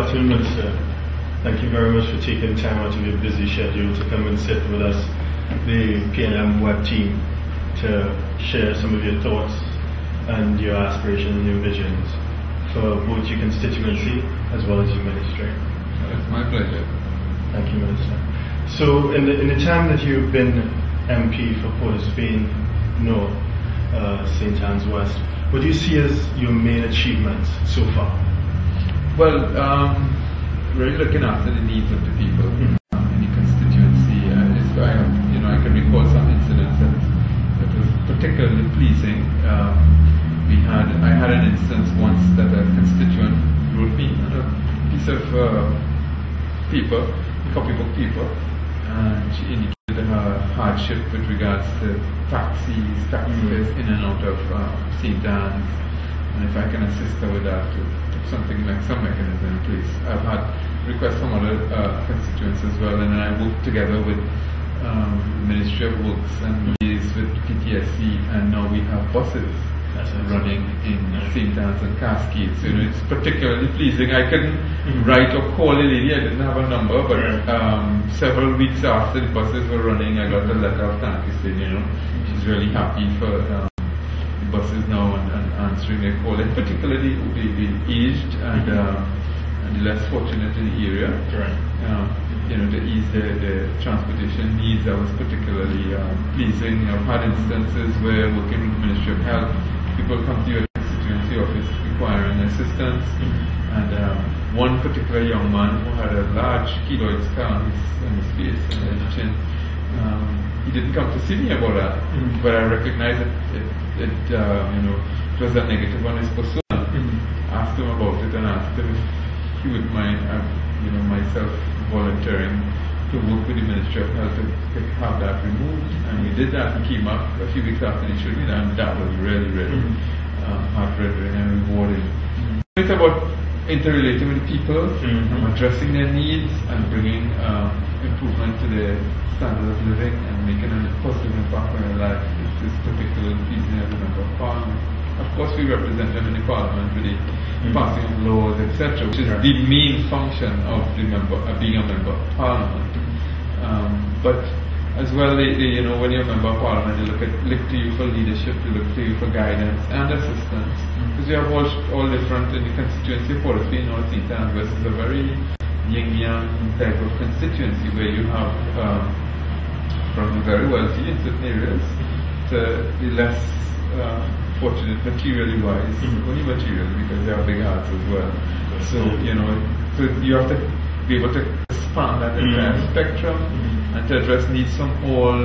afternoon, Minister. Thank you very much for taking time out of your busy schedule to come and sit with us, the PNM Web team, to share some of your thoughts and your aspirations and your visions for both your constituency as well as your ministry. It's my pleasure. Thank you, Minister. So, in the time that you've been MP for Port of Spain North, St. Anne's West, what do you see as your main achievements so far? Well, really looking after the needs of the people in the constituency. I can recall some incidents that was particularly pleasing. I had an instance once that a constituent wrote me a piece of copybook paper, and she indicated her hardship with regards to taxis in and out of St. Anne's, and if I can assist her with that, to put something like some mechanism in place. I've had requests from other constituents as well, and I work together with Ministry of Works and liaise with PTSC, and now we have buses running in St. Anne's and Cascades. So, it's particularly pleasing. I couldn't write or call a lady, I didn't have a number, but several weeks after the buses were running, I got a letter of thank you saying, she's really happy for the buses now and answering their call, and particularly the aged and the less fortunate in the area. To ease the transportation needs. That was particularly pleasing. I've had instances where, working with the Ministry of Health, people come to your constituency office requiring assistance, and one particular young man who had a large keloid scar on his face and his chin, he didn't come to see me about that, but I recognized it was a negative on his persona. Asked him about it and asked him if he would mind, myself volunteering to work with the Ministry of Health to have that removed, and we did that. He came up a few weeks after he showed me that, and that was really, really heart-rendering and rewarding. It's about interrelating with people, addressing their needs, and bringing improvement to their standard of living and making a positive impact on their life. It's particularly pleasing as a member of Parliament. Of course, we represent them in the Parliament with the passing of laws, etc., which is the main function of being a member of Parliament. But as well, when you're a member of Parliament, they look to you for leadership, they look to you for guidance and assistance. Because we have all different in the constituency of Port of Spain North, St. Anne's West is a very yin-yang type of constituency where you have from the very wealthy in certain areas to the less fortunate materially wise, only materially because they have big hearts as well. So you have to be able to span that entire spectrum and to address needs from all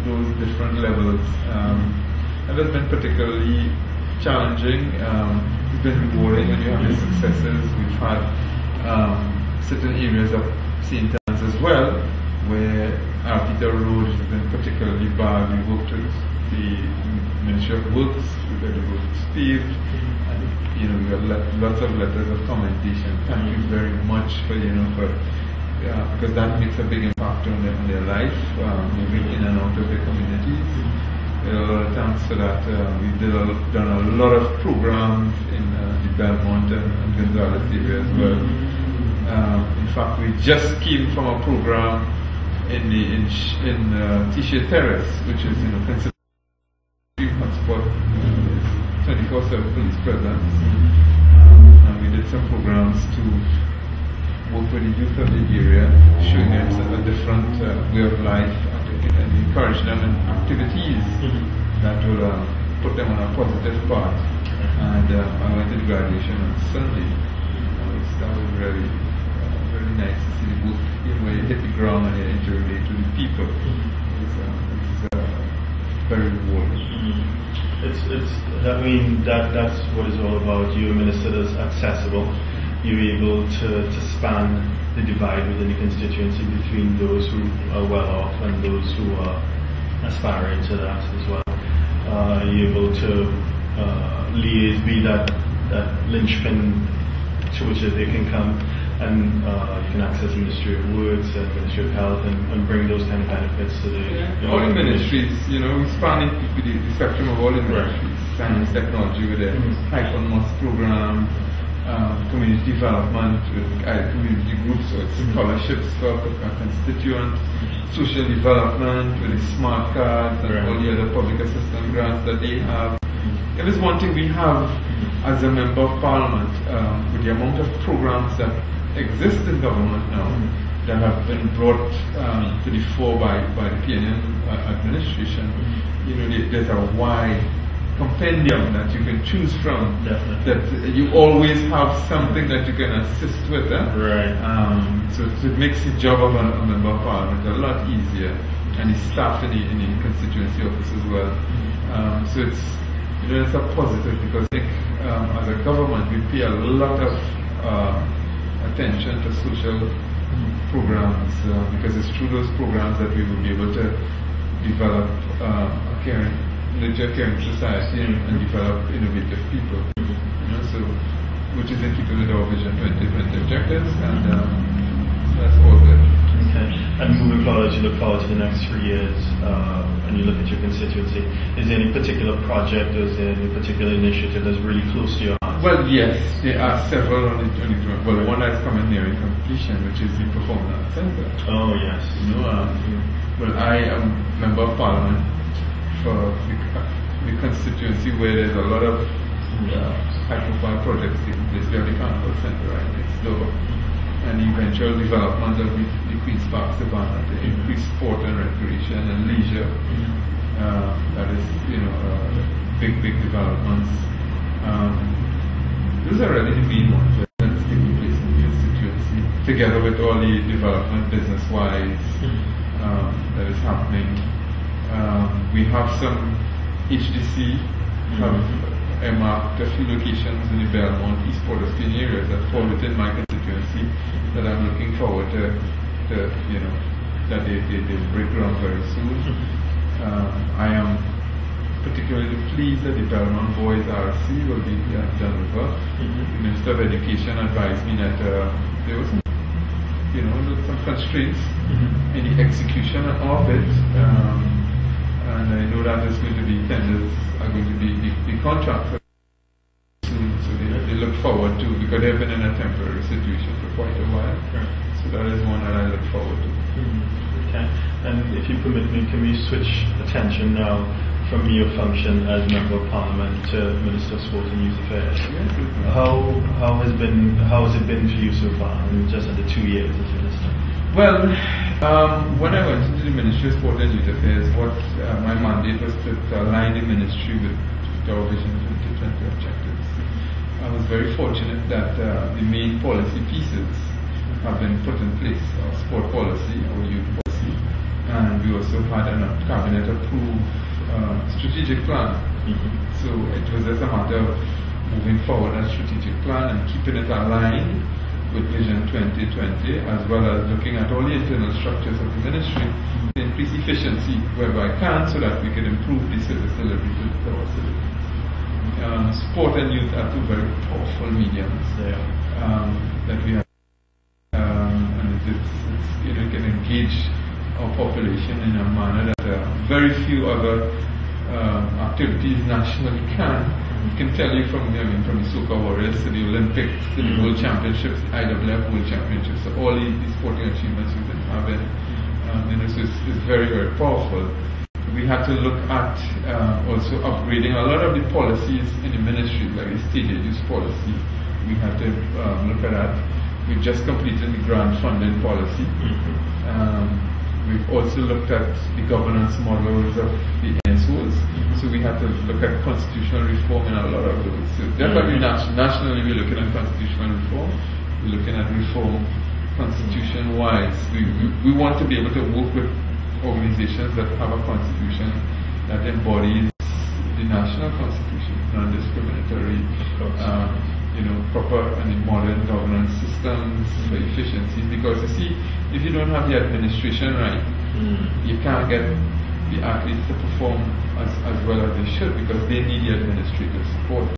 those different levels. And that's been particularly challenging. It's been rewarding when you have the successes. We've had certain areas of St. Anne's as well where our Peter Road has been particularly bad. We worked with the Ministry of Works, we got the roads paved, and we got lots of letters of commendation. Thank you very much for because that makes a big impact on their life, moving in and out of their communities. A lot of thanks for that. We've done a lot of programs in the Belmont and Gonzales area as well. In fact, we just came from a program in T-Shirt Terrace, which is considered hotspot, 24/7 police presence, and we did some programs to work with the youth of the area, showing them a different way of life, and encourage them in activities that will put them on a positive path. And I went to the graduation on Sunday. That was really nice to see the both where you hit the ground and you interrelate to the people. It's very rewarding. That's what it's all about. You're a minister that's accessible. You're able to span the divide within the constituency between those who are well off and those who are aspiring to that as well. You're able to liaise, be that linchpin to which they can come, and you can access the Ministry of Works and Ministry of Health and bring those kind of benefits to the all the ministries. We span the spectrum of all the ministries. Science, technology with the Hypermos program, community development with community groups, or scholarships for constituents, social development with the smart cards and all the other public assistance grants that they have. It is one thing we have as a member of parliament, with the amount of programs that exist in government now that have been brought to the fore by the PNN administration. You know, there's a wide compendium that you can choose from. That you always have something that you can assist with. So it makes the job of a member of parliament a lot easier, and the staff in the constituency office as well. So it's a positive, because I think as a government we pay a lot of attention to social programs, because it's through those programs that we will be able to develop a caring society and develop innovative people. So which is in keeping with our Vision 2020 objectives, and that's all good. Okay. And moving forward, as you look forward to the next 3 years, and you look at your constituency, is there any particular project, or is there any particular initiative that's really close to your heart? Well, yes, there are several on the well, one that's coming nearing completion, which is the Performing Arts Center. Oh, yes. Well, I am member of parliament for the constituency where there's a lot of high-profile projects taking place. We have the Carnival Center right next door, and the eventual development of the Queen's Park Savannah to increase sport and recreation and leisure. That is, big developments. Those are really the main ones that's taking place in the constituency, together with all the development business-wise that is happening. We have some HDC have earmarked a few locations in the Belmont, East Port of Spain areas that fall within my constituency that I'm looking forward to that they break ground very soon. I am particularly pleased that the Belmont Boys RC will be done with her. The Minister of Education advised me that there was some constraints in the execution of it. And I know that there's going to be tenders are going to be the contract soon, so they look forward to, because they've been in a temporary situation for quite a while. So that is one that I look forward to. Okay, and if you permit me, can we switch attention now from your function as Member of Parliament to Minister of Sport and Youth Affairs? How has it been for you so far, in just under 2 years as Minister? Well, when I went into the Ministry of Sport and Youth Affairs, my mandate was to align the ministry with our Vision 2020 objectives. I was very fortunate that the main policy pieces have been put in place: our sport policy, our youth policy, and we also had a cabinet approved strategic plan. So it was just a matter of moving forward a strategic plan and keeping it aligned with Vision 2020, as well as looking at all the internal structures of the ministry to increase efficiency wherever I can, so that we can improve the service delivery to our citizens. Sport and youth are two very powerful mediums that we have, and it can engage our population in a manner that very few other activities nationally can. I can tell you from the Soca Warriors to the Olympics, to the World Championships, the IWF World Championships, so all the sporting achievements we've been having, so it's very, very powerful. We had to look at also upgrading a lot of the policies in the ministry, like the state aid use policy. We had to look at that. We've just completed the grant funding policy. We've also looked at the governance models of the NSOs. So we had to look at constitutional reform in a lot of those. So definitely nationally we're looking at constitutional reform. We're looking at reform constitution-wise. We want to be able to work with organizations that have a constitution that embodies the national constitution, non-discriminatory, proper and modern governance systems for efficiencies. Because you see, if you don't have the administration right, you can't get the athletes to perform as well as they should, because they need the administrative support.